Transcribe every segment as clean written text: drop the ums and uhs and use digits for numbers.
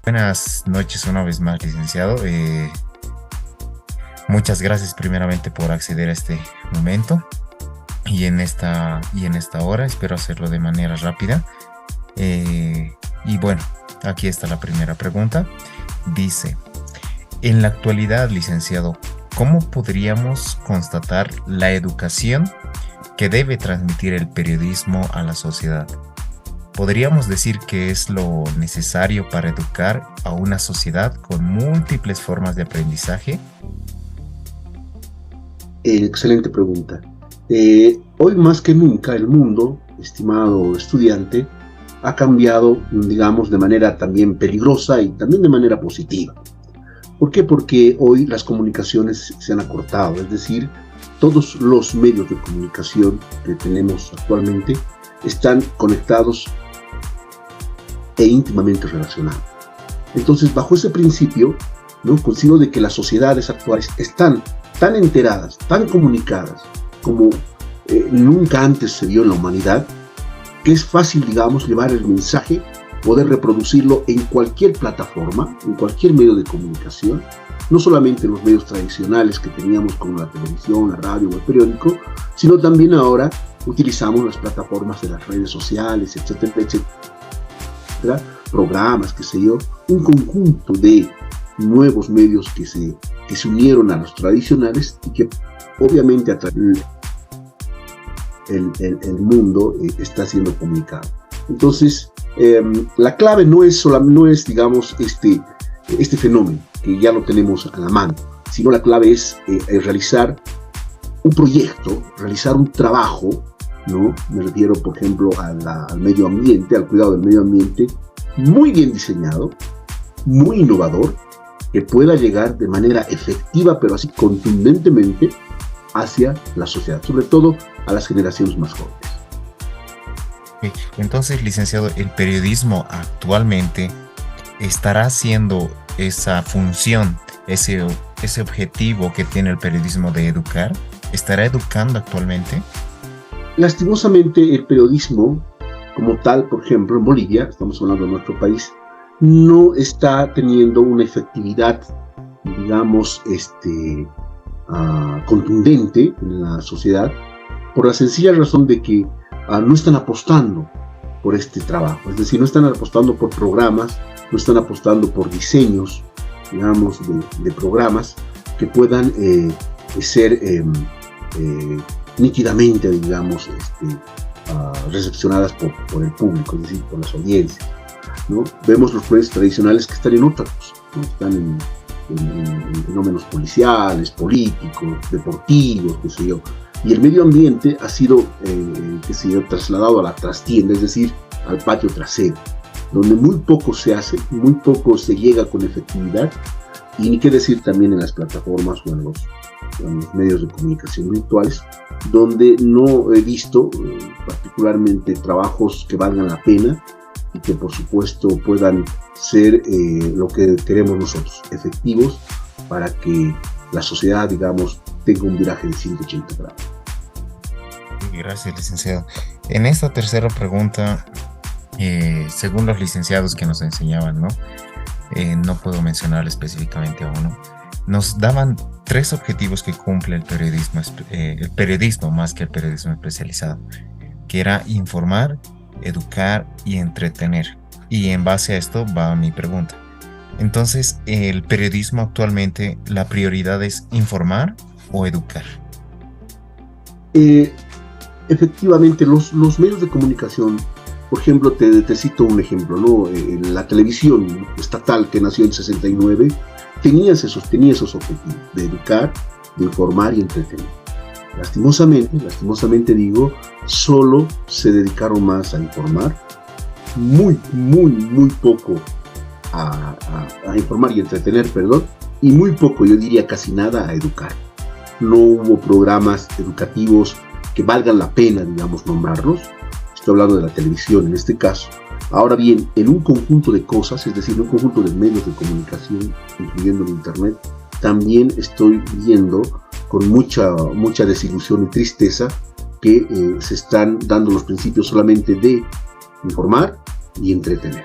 Buenas noches una vez más, licenciado. Muchas gracias primeramente por acceder a este momento y en esta hora. Espero hacerlo de manera rápida. Y bueno, aquí está la primera pregunta. Dice, en la actualidad, licenciado, ¿cómo podríamos constatar la educación que debe transmitir el periodismo a la sociedad? ¿Podríamos decir que es lo necesario para educar a una sociedad con múltiples formas de aprendizaje? Excelente pregunta. Hoy más que nunca el mundo, estimado estudiante, ha cambiado, digamos, de manera también peligrosa y también de manera positiva. ¿Por qué? Porque hoy las comunicaciones se han acortado, es decir, todos los medios de comunicación que tenemos actualmente están conectados e íntimamente relacionados. Entonces, bajo ese principio, ¿no?, considero de que las sociedades actuales están tan enteradas, tan comunicadas, como nunca antes se vio en la humanidad, que es fácil, digamos, llevar el mensaje, poder reproducirlo en cualquier plataforma, en cualquier medio de comunicación, no solamente en los medios tradicionales que teníamos como la televisión, la radio o el periódico, sino también ahora utilizamos las plataformas de las redes sociales, etcétera, etcétera, programas, qué sé yo, un conjunto de nuevos medios que se unieron a los tradicionales y que obviamente a través el mundo está siendo comunicado. Entonces, la clave no es, digamos, este fenómeno, que ya lo tenemos a la mano, sino la clave es realizar un proyecto, realizar un trabajo, ¿no? Me refiero, por ejemplo, al medio ambiente, al cuidado del medio ambiente, muy bien diseñado, muy innovador, que pueda llegar de manera efectiva, pero así contundentemente, hacia la sociedad, sobre todo a las generaciones más jóvenes. Entonces, licenciado, ¿el periodismo actualmente estará haciendo esa función, ese objetivo que tiene el periodismo de educar? ¿Estará educando actualmente? Lastimosamente, el periodismo como tal, por ejemplo, en Bolivia, estamos hablando de nuestro país, no está teniendo una efectividad, digamos, contundente en la sociedad, por la sencilla razón de que no están apostando por este trabajo, es decir, no están apostando por programas, no están apostando por diseños, digamos, de programas que puedan ser nítidamente, digamos, recepcionadas por el público, es decir, por las audiencias, ¿no? Vemos los medios tradicionales que están en otra cosa, ¿no? Están en fenómenos policiales, políticos, deportivos, qué sé yo. Y el medio ambiente ha sido, qué sé yo, trasladado a la trastienda, es decir, al patio trasero, donde muy poco se hace, muy poco se llega con efectividad, y ni qué decir también en las plataformas o en los medios de comunicación virtuales, donde no he visto particularmente trabajos que valgan la pena y que por supuesto puedan ser lo que queremos nosotros, efectivos, para que la sociedad, digamos, tenga un viraje de 180 grados. Gracias, licenciado. En esta tercera pregunta, según los licenciados que nos enseñaban, ¿no? No puedo mencionar específicamente a uno, nos daban 3 objetivos que cumple el periodismo más que el periodismo especializado, que era informar, educar y entretener. Y en base a esto va mi pregunta. Entonces, ¿el periodismo actualmente, la prioridad es informar o educar? Efectivamente, los medios de comunicación, por ejemplo, te cito un ejemplo, ¿no? La televisión estatal que nació en 69 tenía esos objetivos de educar, de informar y entretener. Lastimosamente digo, solo se dedicaron más a informar, muy poco a informar y entretener, perdón, y muy poco, yo diría casi nada, a educar. No hubo programas educativos que valgan la pena, digamos, nombrarlos. Estoy hablando de la televisión en este caso. Ahora bien, en un conjunto de cosas, es decir, en un conjunto de medios de comunicación, incluyendo el Internet, también estoy viendo con mucha desilusión y tristeza que se están dando los principios solamente de informar y entretener.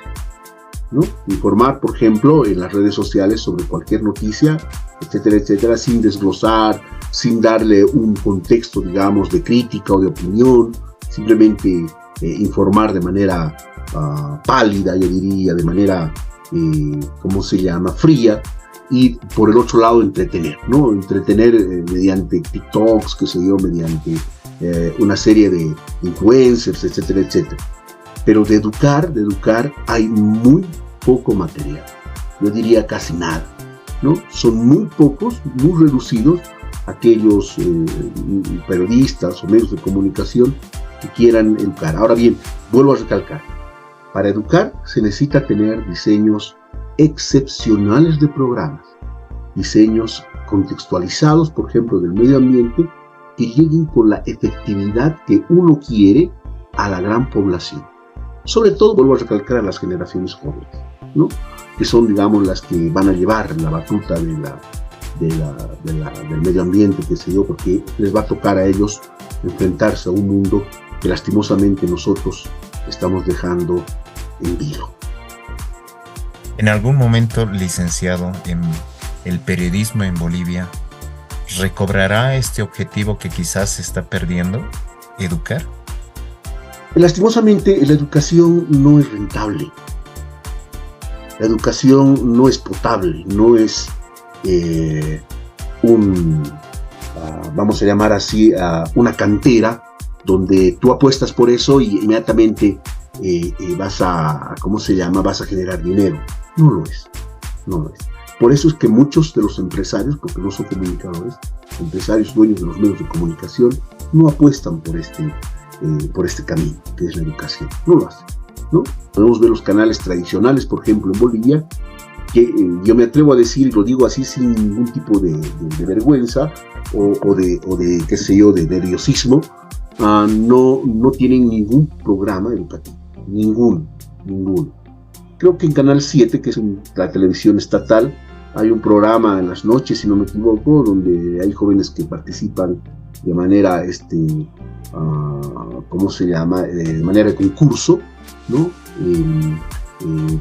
¿no? Informar, por ejemplo, en las redes sociales sobre cualquier noticia, etcétera, etcétera, sin desglosar, sin darle un contexto, digamos, de crítica o de opinión, simplemente informar de manera pálida, yo diría, de manera, ¿cómo se llama?, fría, y por el otro lado entretener, ¿no? Entretener mediante TikToks, qué sé yo, mediante una serie de influencers, etcétera, etcétera. Pero de educar hay muy poco material, yo diría casi nada, ¿no? Son muy pocos, muy reducidos aquellos periodistas o medios de comunicación que quieran educar. Ahora bien, vuelvo a recalcar, para educar se necesita tener diseños excepcionales de programas, diseños contextualizados, por ejemplo, del medio ambiente, que lleguen con la efectividad que uno quiere a la gran población. Sobre todo, vuelvo a recalcar, a las generaciones jóvenes, ¿no? Que son, digamos, las que van a llevar la batuta del medio ambiente, que se dio, porque les va a tocar a ellos enfrentarse a un mundo que lastimosamente nosotros estamos dejando en vilo. En algún momento, licenciado, en el periodismo en Bolivia recobrará este objetivo que quizás se está perdiendo, educar. Lastimosamente, la educación no es rentable. La educación no es potable, no es vamos a llamar así, una cantera donde tú apuestas por eso y inmediatamente vas a generar dinero. No lo es. Por eso es que muchos de los empresarios, porque no son comunicadores, empresarios dueños de los medios de comunicación, no apuestan por este camino, que es la educación. No lo hacen, ¿no? Podemos ver los canales tradicionales, por ejemplo, en Bolivia, que yo me atrevo a decir, y lo digo así sin ningún tipo de vergüenza o de qué sé yo, de nerviosismo, no tienen ningún programa educativo, ninguno. Creo que en Canal 7, que es la televisión estatal, hay un programa en las noches, si no me equivoco, donde hay jóvenes que participan de manera, ¿cómo se llama?, de manera de concurso, ¿no?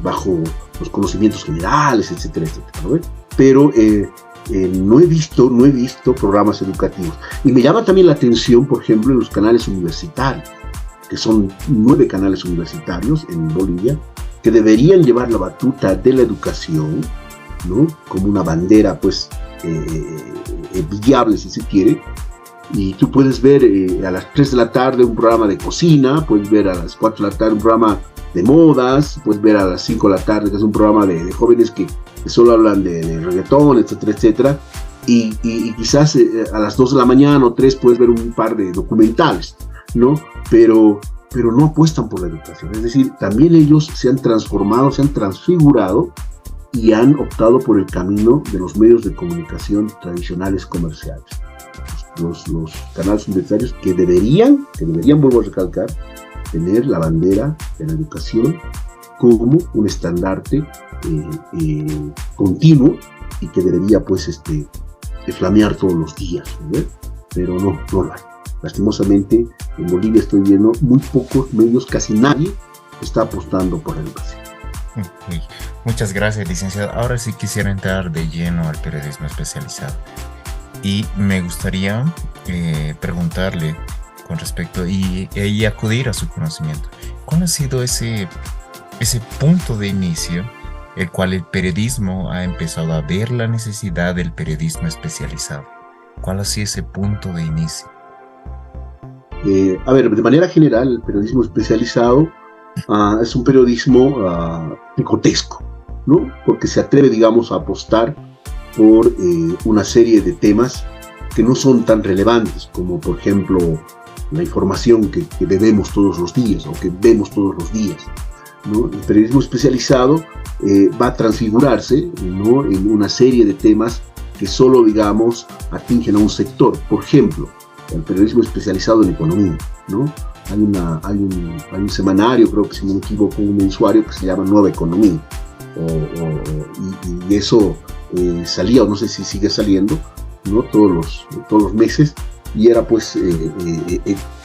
Bajo los conocimientos generales, etcétera, etcétera, ¿no? Pero no he visto programas educativos. Y me llama también la atención, por ejemplo, en los canales universitarios, que son 9 canales universitarios en Bolivia, que deberían llevar la batuta de la educación, ¿no?, como una bandera, pues, viable, si se quiere. Y tú puedes ver a las 3 de la tarde un programa de cocina, puedes ver a las 4 de la tarde un programa de modas, puedes ver a las 5 de la tarde que es un programa de jóvenes que solo hablan de reggaetón, etcétera, etcétera. Y quizás a las 2 de la mañana o 3 puedes ver un par de documentales, ¿no? Pero no apuestan por la educación. Es decir, también ellos se han transformado, se han transfigurado y han optado por el camino de los medios de comunicación tradicionales comerciales. Los canales universitarios que deberían, vuelvo a recalcar, tener la bandera de la educación como un estandarte continuo y que debería, pues, flamear todos los días, ¿no? Pero no lo hay. Lastimosamente, en Bolivia estoy viendo muy pocos medios, casi nadie está apostando por la educación. Muchas gracias, licenciado. Ahora sí quisiera entrar de lleno al periodismo especializado. Y me gustaría preguntarle con respecto y acudir a su conocimiento. ¿Cuál ha sido ese punto de inicio, el cual el periodismo ha empezado a ver la necesidad del periodismo especializado? ¿Cuál ha sido ese punto de inicio? De manera general, el periodismo especializado es un periodismo picotesco, ¿no? Porque se atreve, digamos, a apostar por una serie de temas que no son tan relevantes como, por ejemplo, la información que debemos todos los días o que vemos todos los días, ¿no? El periodismo especializado va a transfigurarse, ¿no?, en una serie de temas que solo, digamos, atingen a un sector. Por ejemplo, el periodismo especializado en economía, ¿no? Hay un semanario, creo que si no me equivoco, un mensuario que se llama Nueva Economía, y eso salía, o no sé si sigue saliendo, ¿no?, todos los meses, y era, pues,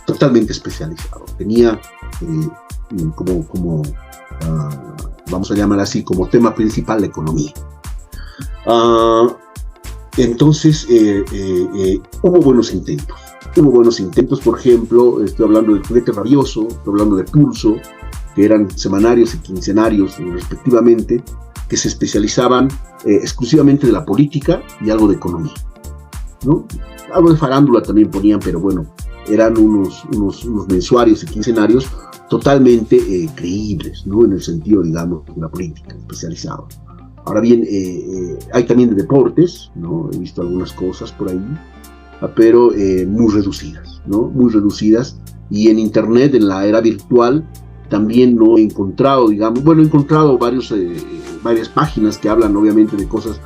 totalmente especializado. Tenía vamos a llamar así, como tema principal la economía. Entonces, hubo buenos intentos. Hubo buenos intentos, por ejemplo, estoy hablando del Juguete Rabioso, estoy hablando de Pulso, que eran semanarios y quincenarios respectivamente, que se especializaban exclusivamente de la política y algo de economía, ¿no? Algo de farándula también ponían, pero bueno, eran unos mensuarios y quincenarios totalmente creíbles, ¿no? En el sentido, digamos, de la política especializada. Ahora bien, hay también de deportes, ¿no? He visto algunas cosas por ahí, pero muy reducidas, ¿no? Muy reducidas. Y en Internet, en la era virtual, también no he encontrado, digamos, bueno, he encontrado varias páginas que hablan obviamente de cosas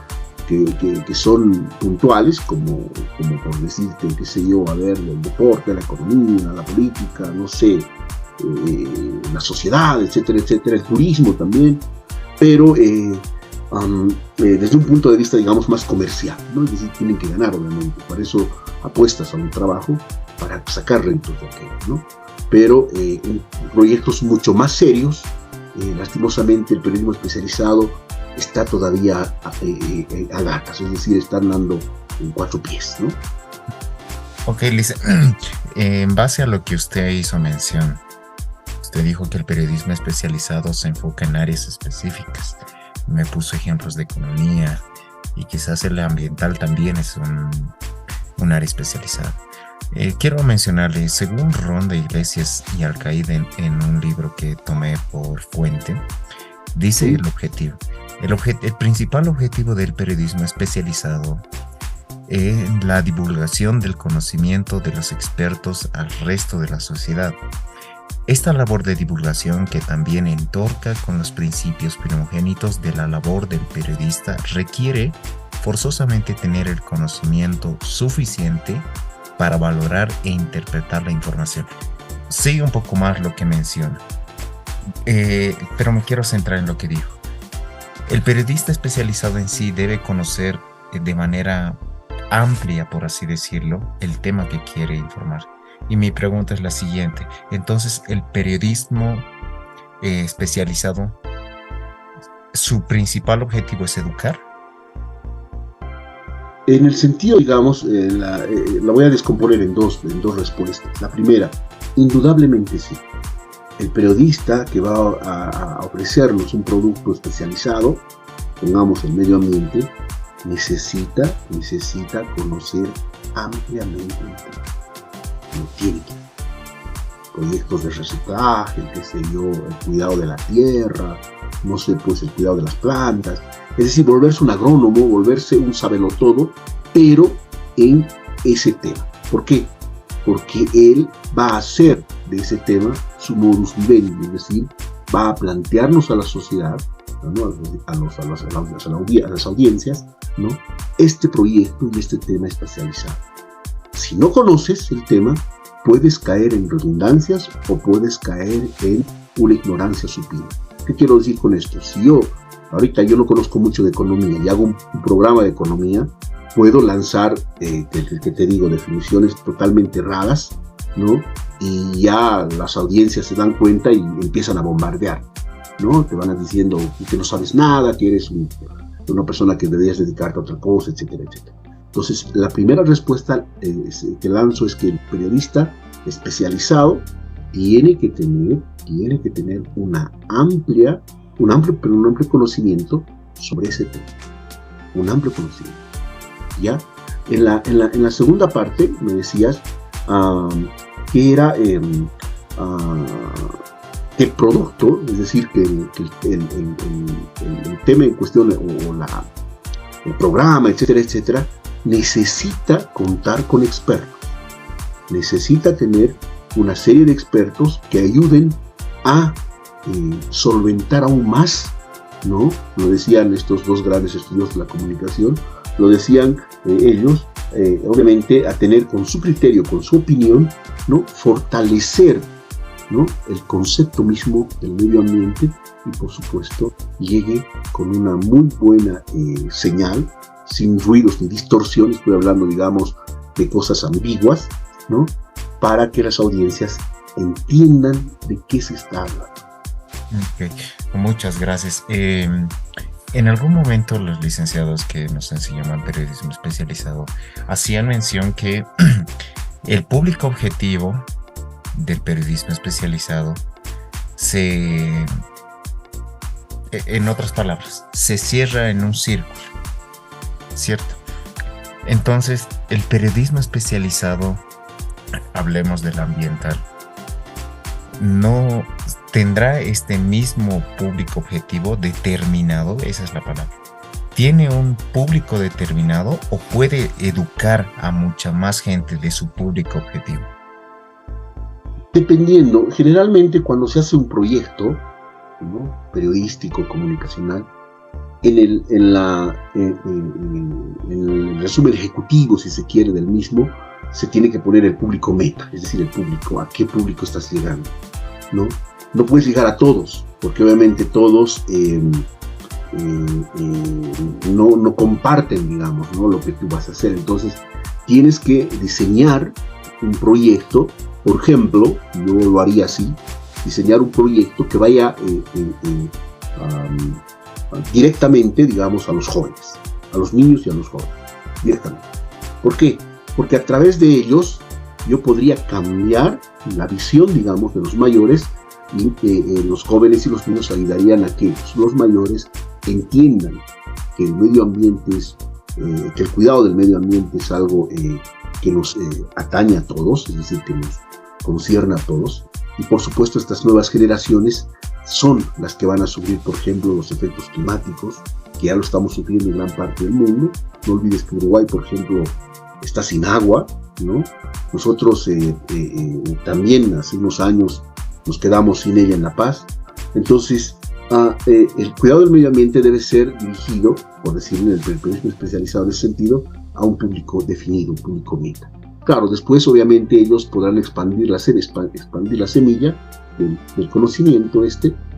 que son puntuales, como por decirte, qué sé yo, a ver, el deporte, la economía, la política, no sé, la sociedad, etcétera, etcétera, el turismo también, pero desde un punto de vista, digamos, más comercial, ¿no? Es decir, tienen que ganar, obviamente, por eso apuestas a un trabajo para sacar réditos de aquello, ¿no? Pero en proyectos mucho más serios, lastimosamente el periodismo especializado está todavía a gatas, es decir, está andando en 4 pies, ¿no? Ok, Lice, en base a lo que usted hizo mención, usted dijo que el periodismo especializado se enfoca en áreas específicas. Me puso ejemplos de economía y quizás el ambiental también es un área especializada. Quiero mencionarle, según Ronda Iglesias y Alcaide en un libro que tomé por fuente, dice el objetivo. El principal objetivo del periodismo especializado es la divulgación del conocimiento de los expertos al resto de la sociedad. Esta labor de divulgación, que también entorca con los principios primogénitos de la labor del periodista, requiere forzosamente tener el conocimiento suficiente para valorar e interpretar la información. Sigue un poco más lo que menciona, pero me quiero centrar en lo que dijo. El periodista especializado en sí debe conocer de manera amplia, por así decirlo, el tema que quiere informar. Y mi pregunta es la siguiente. Entonces, ¿el periodismo especializado, su principal objetivo es educar? En el sentido, digamos, la voy a descomponer en dos respuestas. La primera, indudablemente sí. El periodista que va a ofrecernos un producto especializado, pongamos el medio ambiente, necesita conocer ampliamente el tema. No tiene que. Proyectos de reciclaje, qué sé yo, el cuidado de la tierra, no sé, pues el cuidado de las plantas. Es decir, volverse un agrónomo, volverse un sabelotodo, pero en ese tema. ¿Por qué? Porque él va a hacer de ese tema su modus vivendi, es decir, va a plantearnos a la sociedad, ¿no? a las audiencias, ¿no? Este proyecto y este tema especializado. Si no conoces el tema, puedes caer en redundancias o puedes caer en una ignorancia supina. ¿Qué quiero decir con esto? Si ahorita yo no conozco mucho de economía y hago un programa de economía, puedo lanzar, que te digo, definiciones totalmente erradas, ¿no? Y ya las audiencias se dan cuenta y empiezan a bombardear, ¿no? Te van diciendo que no sabes nada, que eres una persona que deberías dedicarte a otra cosa, etcétera, etcétera. Entonces, la primera respuesta que lanzo es que el periodista especializado tiene que tener un amplio conocimiento sobre ese tema. Un amplio conocimiento. ¿Ya? En la segunda parte me decías que era el producto, es decir, que el tema en cuestión el programa, etcétera, etcétera, necesita contar con expertos. Necesita tener una serie de expertos que ayuden a solventar aún más, ¿no? Lo decían estos dos grandes estudiosos de la comunicación, lo decían ellos, obviamente a tener con su criterio, con su opinión, ¿no? Fortalecer, ¿no? El concepto mismo del medio ambiente y por supuesto llegue con una muy buena señal, sin ruidos ni distorsiones, estoy hablando, digamos, de cosas ambiguas, ¿no? Para que las audiencias entiendan de qué se está hablando. Ok, muchas gracias. En algún momento los licenciados que nos enseñaban periodismo especializado hacían mención que el público objetivo del periodismo especializado se, en otras palabras, se cierra en un círculo, ¿cierto? Entonces, el periodismo especializado, hablemos del ambiental, no tendrá este mismo público objetivo determinado, esa es la palabra. ¿Tiene un público determinado o puede educar a mucha más gente de su público objetivo? Dependiendo, generalmente cuando se hace un proyecto, ¿no?, periodístico, comunicacional, en el resumen ejecutivo, si se quiere, del mismo, se tiene que poner el público meta, es decir, el público, a qué público estás llegando, ¿no? No puedes llegar a todos, porque obviamente todos no comparten, digamos, ¿no?, lo que tú vas a hacer. Entonces, tienes que diseñar un proyecto. Por ejemplo, yo lo haría así: diseñar un proyecto que vaya directamente, digamos, a los jóvenes, a los niños y a los jóvenes, directamente. ¿Por qué? Porque a través de ellos yo podría cambiar la visión, digamos, de los mayores, y los jóvenes y los niños ayudarían a que los mayores entiendan que el medio ambiente que el cuidado del medio ambiente es algo que nos atañe a todos, es decir, que nos concierne a todos. Y por supuesto, estas nuevas generaciones son las que van a sufrir, por ejemplo, los efectos climáticos, que ya lo estamos sufriendo en gran parte del mundo. No olvides que Uruguay, por ejemplo, está sin agua, ¿no? Nosotros también hace unos años nos quedamos sin ella en La Paz. Entonces, el cuidado del medio ambiente debe ser dirigido, por decirlo en el periodismo especializado en ese sentido, a un público definido, un público meta. Claro, después obviamente ellos podrán expandir la semilla del conocimiento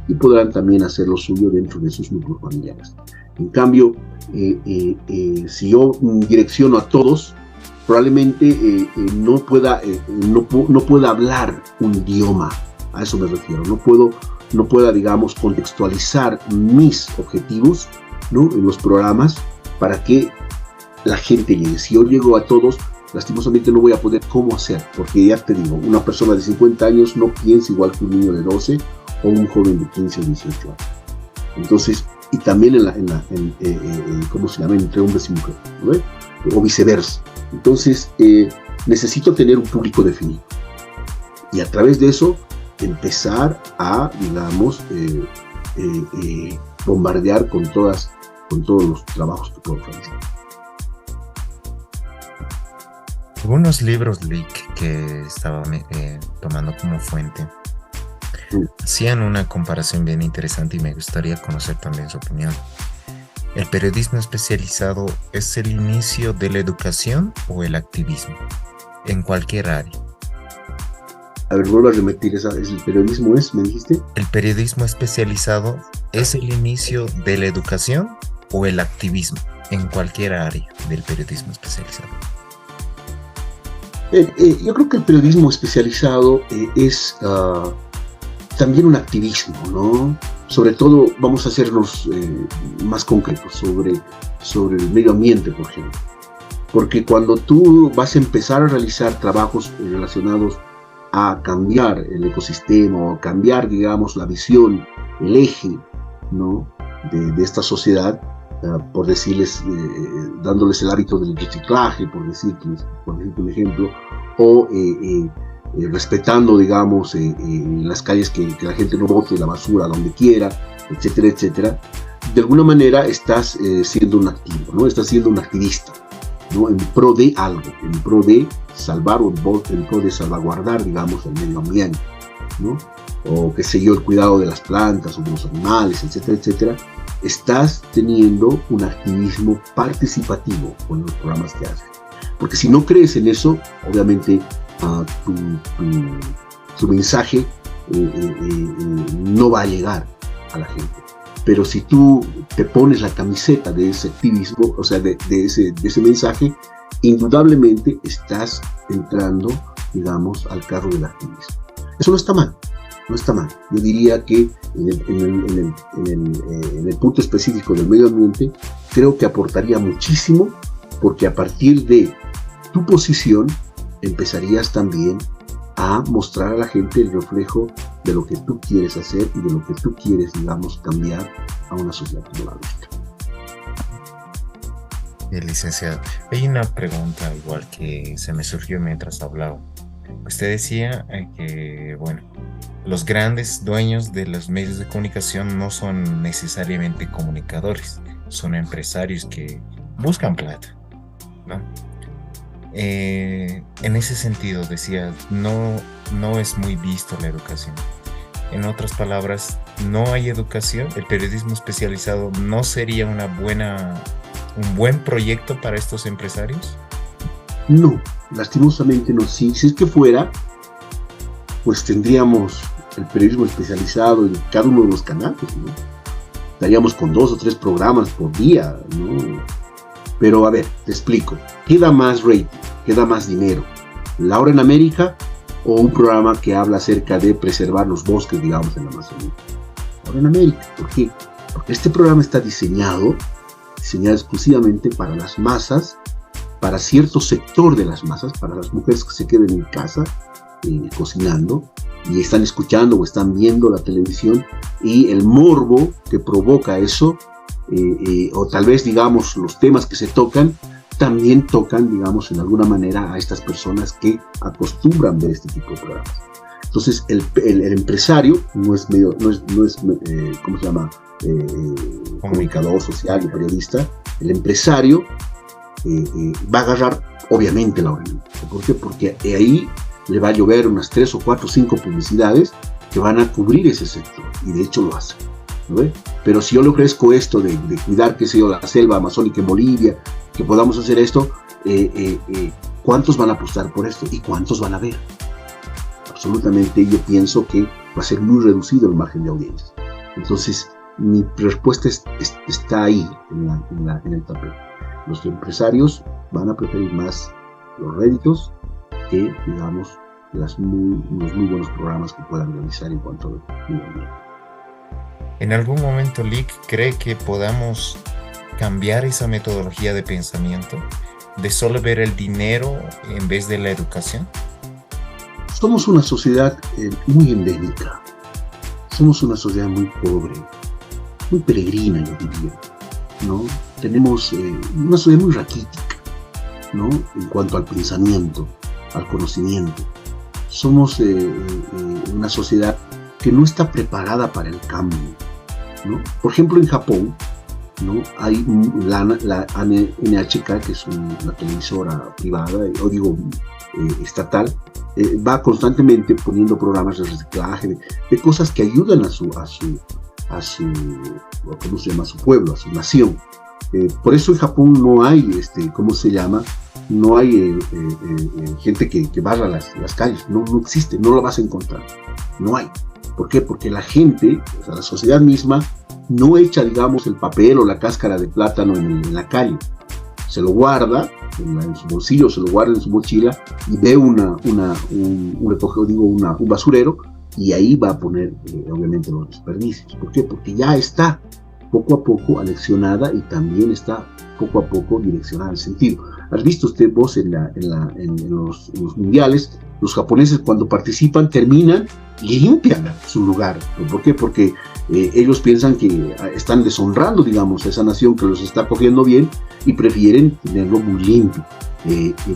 y podrán también hacer lo suyo dentro de sus núcleos familiares. En cambio, si yo direcciono a todos, probablemente no pueda hablar un idioma. A eso me refiero. No pueda, digamos, contextualizar mis objetivos, ¿no?, en los programas para que la gente llegue. Si yo llego a todos, lastimosamente no voy a poder cómo hacer, porque ya te digo, una persona de 50 años no piensa igual que un niño de 12 o un joven de 15 o 18 años. Entonces, y también ¿cómo se llama?, entre hombres y mujeres, ¿no?, o viceversa. Entonces, necesito tener un público definido. Y a través de eso, empezar a, digamos, bombardear con todos los trabajos que puedo realizar. Algunos libros leak que estaba tomando como fuente hacían una comparación bien interesante y me gustaría conocer también su opinión. ¿El periodismo especializado es el inicio de la educación o el activismo? En cualquier área. A ver, vuelvo a repetir ¿el periodismo es, me dijiste? ¿El periodismo especializado es el inicio de la educación o el activismo? En cualquier área del periodismo especializado. Yo creo que el periodismo especializado es también un activismo, ¿no? Sobre todo, vamos a hacernos más concretos sobre el medio ambiente, por ejemplo. Porque cuando tú vas a empezar a realizar trabajos relacionados a cambiar el ecosistema o a cambiar, digamos, la visión, el eje, ¿no?, de esta sociedad, por decirles, dándoles el hábito del reciclaje, por decir un ejemplo, o respetando, digamos, en las calles que la gente no bote la basura donde quiera, etcétera, etcétera. De alguna manera estás siendo un activo, ¿no? Estás siendo un activista, ¿no?, en pro de algo, en pro de salvar o en pro de salvaguardar, digamos, el medio ambiente, ¿no? O qué sé yo, el cuidado de las plantas o de los animales, etcétera, etcétera. Estás teniendo un activismo participativo con los programas que haces. Porque si no crees en eso, obviamente tu mensaje no va a llegar a la gente. Pero si tú te pones la camiseta de ese activismo, o sea, de ese mensaje, indudablemente estás entrando, digamos, al carro del activismo. Eso no está mal. No está mal. Yo diría que en el punto específico del medio ambiente, creo que aportaría muchísimo, porque a partir de tu posición empezarías también a mostrar a la gente el reflejo de lo que tú quieres hacer y de lo que tú quieres, digamos, cambiar a una sociedad como la nuestra. Licenciado, hay una pregunta igual que se me surgió mientras hablaba. Usted decía que, bueno, los grandes dueños de los medios de comunicación no son necesariamente comunicadores, son empresarios que buscan plata, ¿no? En ese sentido, decía, no es muy visto la educación. En otras palabras, no hay educación. El periodismo especializado no sería un buen proyecto para estos empresarios. No, lastimosamente no. Si es que fuera, pues tendríamos el periodismo especializado en cada uno de los canales, ¿no? Estaríamos con 2 o 3 programas por día, ¿no? Pero a ver, te explico. ¿Qué da más rating? ¿Qué da más dinero? ¿La Hora en América o un programa que habla acerca de preservar los bosques, digamos, en la Amazonía? La Hora en América. ¿Por qué? Porque este programa está diseñado exclusivamente para las masas, para cierto sector de las masas, para las mujeres que se queden en casa cocinando y están escuchando o están viendo la televisión, y el morbo que provoca eso, o tal vez, digamos, los temas que se tocan, también tocan, digamos, en alguna manera a estas personas que acostumbran ver este tipo de programas. Entonces, el empresario no es ¿cómo se llama? Comunicador social y periodista. El empresario va a agarrar, obviamente, la hora. ¿Por qué? Porque ahí le va a llover unas 3 o 4 o 5 publicidades que van a cubrir ese sector, y de hecho lo hacen, ¿no? Pero si yo le ofrezco esto de cuidar, qué sé yo, la selva amazónica en Bolivia, que podamos hacer esto, ¿cuántos van a apostar por esto? ¿Y cuántos van a ver? Absolutamente, yo pienso que va a ser muy reducido el margen de audiencia. Entonces, mi respuesta está ahí, en el tapete. Los empresarios van a preferir más los réditos que, digamos, unos muy buenos programas que puedan realizar en cuanto a medio ambiente. ¿En algún momento, Lic, cree que podamos cambiar esa metodología de pensamiento, de solo ver el dinero en vez de la educación? Somos una sociedad muy endémica. Somos una sociedad muy pobre, muy peregrina, yo diría, ¿no? Tenemos una sociedad muy raquítica, ¿no? En cuanto al pensamiento, al conocimiento. Somos una sociedad que no está preparada para el cambio, ¿no? Por ejemplo, en Japón, ¿no? Hay la NHK, que es una televisora privada, estatal, va constantemente poniendo programas de reciclaje, de cosas que ayudan a su ¿cómo se llama? A su pueblo, a su nación. Por eso en Japón no hay, ¿cómo se llama? No hay gente que barra las calles, no existe, no lo vas a encontrar, no hay. ¿Por qué? Porque la gente, o sea, la sociedad misma, no echa, digamos, el papel o la cáscara de plátano en la calle. Se lo guarda en su bolsillo, se lo guarda en su mochila, y ve un basurero, y ahí va a poner, obviamente, los desperdicios. ¿Por qué? Porque ya está poco a poco aleccionada, y también está poco a poco direccionada al sentido. ¿Has visto usted vos en los mundiales? Los japoneses, cuando participan, terminan y limpian su lugar. ¿Por qué? Porque ellos piensan que están deshonrando, digamos, a esa nación que los está cogiendo bien, y prefieren tenerlo muy limpio.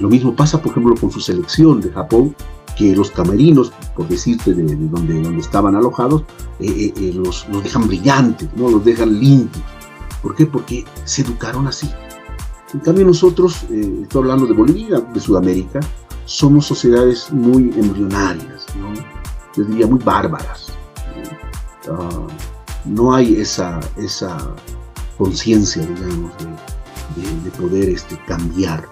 Lo mismo pasa, por ejemplo, con su selección de Japón, que los camerinos, por decirte, de donde estaban alojados, los dejan brillantes, ¿no? Los dejan limpios. ¿Por qué? Porque se educaron así. En cambio, nosotros, estoy hablando de Bolivia, de Sudamérica, somos sociedades muy embrionarias, ¿no? Yo diría muy bárbaras, ¿no? No hay esa conciencia, digamos, de poder cambiar,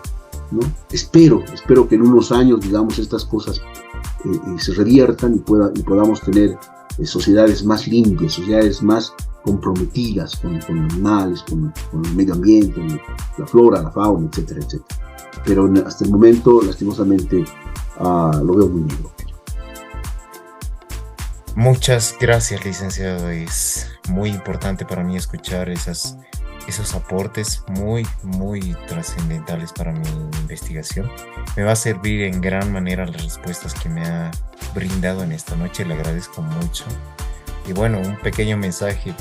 ¿no? Espero que en unos años, digamos, estas cosas se reviertan, y podamos tener sociedades más limpias, sociedades más comprometidas con animales, con el medio ambiente, con la flora, la fauna, etcétera, etcétera. Pero hasta el momento, lastimosamente, lo veo muy negro. Muchas gracias, licenciado. Es muy importante para mí escuchar esos aportes muy trascendentales para mi investigación. Me va a servir en gran manera las respuestas que me ha brindado en esta noche. Le agradezco mucho. Y bueno, un pequeño mensaje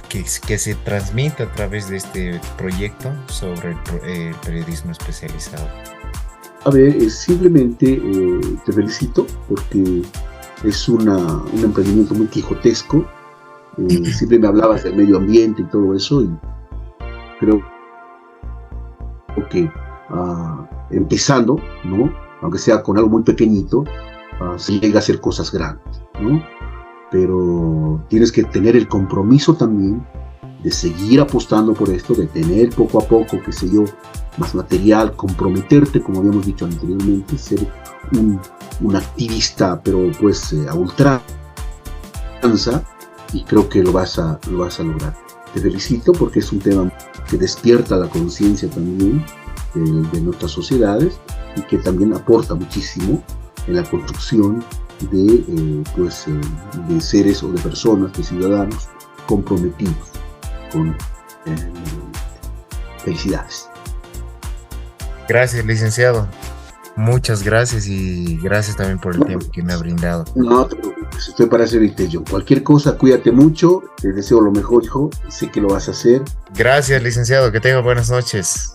que se transmita a través de este proyecto sobre el periodismo especializado. A ver, simplemente te felicito porque es un emprendimiento muy quijotesco. Siempre me hablabas del medio ambiente y todo eso, y creo que empezando, ¿no? Aunque sea con algo muy pequeñito, se llega a hacer cosas grandes, ¿no? Pero tienes que tener el compromiso también de seguir apostando por esto, de tener poco a poco, qué sé yo, más material, comprometerte, como habíamos dicho anteriormente, ser un activista, pero pues a ultranza, y creo que lo vas a lograr. Te felicito porque es un tema que despierta la conciencia también de nuestras sociedades y que también aporta muchísimo en la construcción de seres o de personas, de ciudadanos comprometidos con felicidades. Gracias, licenciado. Muchas gracias y gracias también por el tiempo que me ha brindado. No te preocupes, estoy para servirte, John. Cualquier cosa, cuídate mucho, te deseo lo mejor, hijo, sé que lo vas a hacer. Gracias, licenciado, que tenga buenas noches.